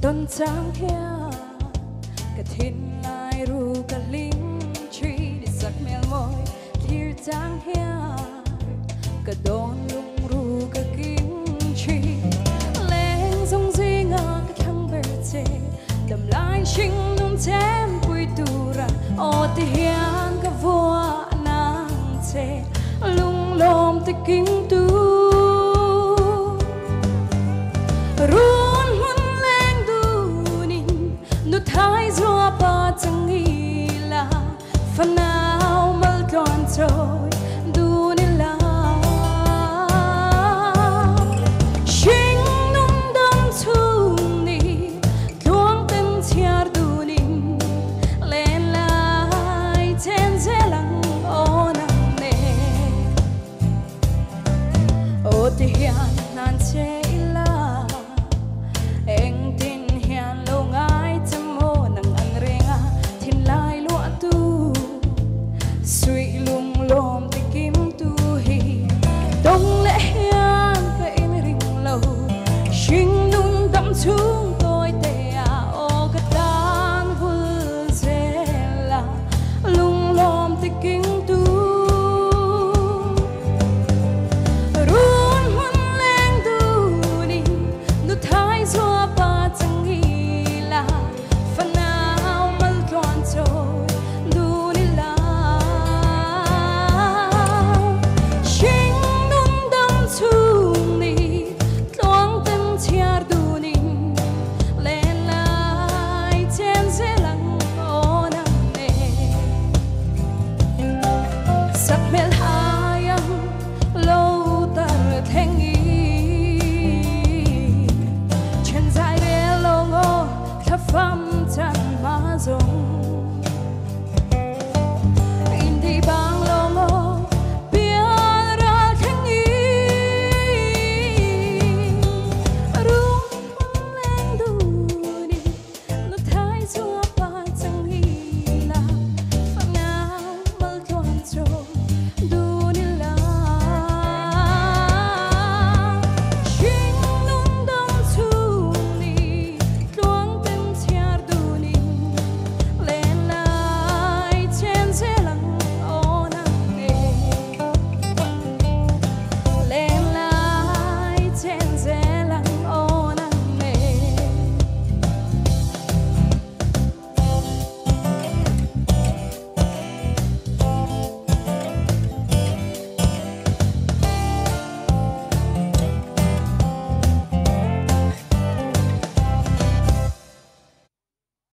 Tuần trăng hia cả thiên lai ru cả linh tree đi sắc mel môi thier trăng hia cả đón lung ru cả kim tree lên sông di ngờ cả thăng bờ tê đầm lai chinh nung tem quy tu ra o ti hiang cả vua nàng tê lung lom ti kim tu